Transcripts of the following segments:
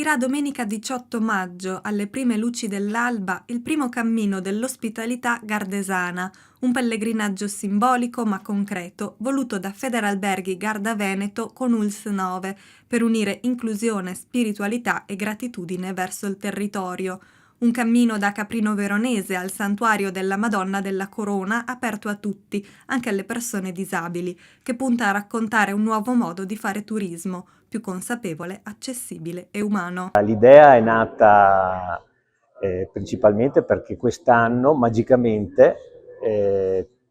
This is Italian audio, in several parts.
Partirà domenica 18 maggio, alle prime luci dell'alba, il primo cammino dell'ospitalità gardesana, un pellegrinaggio simbolico ma concreto, voluto da Federalberghi Garda Veneto con ULS 9, per unire inclusione, spiritualità e gratitudine verso il territorio. Un cammino da Caprino Veronese al santuario della Madonna della Corona, aperto a tutti, anche alle persone disabili, che punta a raccontare un nuovo modo di fare turismo, più consapevole, accessibile e umano. L'idea è nata principalmente perché quest'anno, magicamente,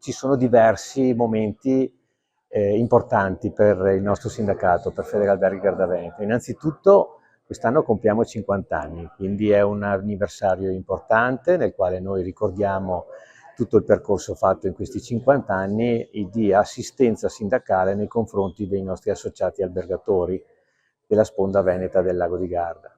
ci sono diversi momenti importanti per il nostro sindacato, per Federalberghi Garda Veneto. Innanzitutto, quest'anno compiamo 50 anni, quindi è un anniversario importante nel quale noi ricordiamo tutto il percorso fatto in questi 50 anni di assistenza sindacale nei confronti dei nostri associati albergatori della sponda veneta del lago di Garda.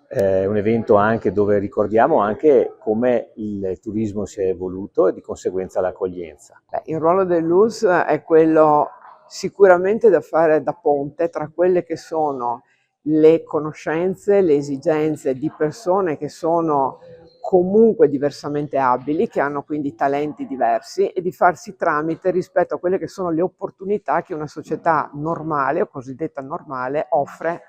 È un evento anche dove ricordiamo anche come il turismo si è evoluto e di conseguenza l'accoglienza. Il ruolo dell'ULSS è quello sicuramente da fare da ponte tra quelle che sono le conoscenze, le esigenze di persone che sono comunque diversamente abili, che hanno quindi talenti diversi, e di farsi tramite rispetto a quelle che sono le opportunità che una società normale o cosiddetta normale offre,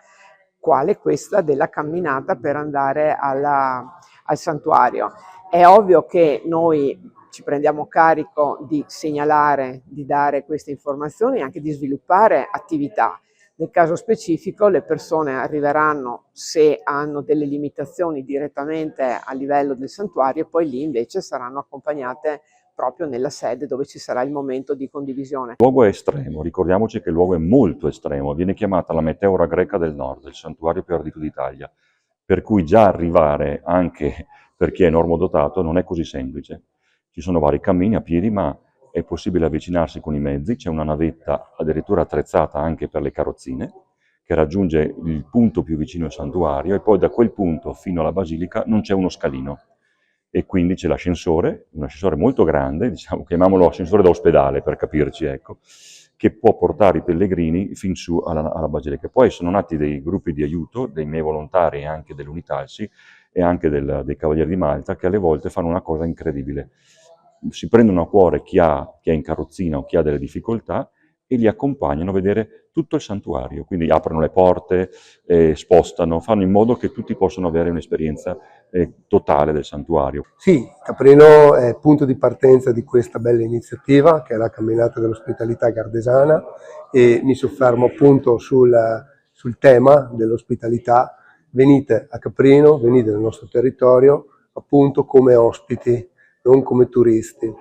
quale questa della camminata per andare al santuario. È ovvio che noi ci prendiamo carico di segnalare, di dare queste informazioni e anche di sviluppare attività. Nel caso specifico le persone arriveranno, se hanno delle limitazioni, direttamente a livello del santuario, e poi lì invece saranno accompagnate proprio nella sede dove ci sarà il momento di condivisione. Il luogo è estremo, ricordiamoci che il luogo è molto estremo, viene chiamata la meteora greca del nord, il santuario più ardito d'Italia, per cui già arrivare, anche per chi è normodotato, non è così semplice. Ci sono vari cammini a piedi, ma è possibile avvicinarsi con i mezzi, c'è una navetta addirittura attrezzata anche per le carrozzine, che raggiunge il punto più vicino al santuario, e poi da quel punto fino alla basilica non c'è uno scalino. E quindi c'è l'ascensore, un ascensore molto grande, diciamo, chiamiamolo ascensore da ospedale per capirci, ecco, che può portare i pellegrini fin su alla basilica. Poi sono nati dei gruppi di aiuto, dei miei volontari e anche dell'Unitalsi e anche dei Cavalieri di Malta, che alle volte fanno una cosa incredibile. Si prendono a cuore chi è in carrozzina o chi ha delle difficoltà e li accompagnano a vedere tutto il santuario, quindi aprono le porte, spostano, fanno in modo che tutti possano avere un'esperienza totale del santuario. Sì, Caprino è punto di partenza di questa bella iniziativa che è la camminata dell'ospitalità gardesana, e mi soffermo appunto sul tema dell'ospitalità. Venite a Caprino, venite nel nostro territorio appunto come ospiti, non come turisti.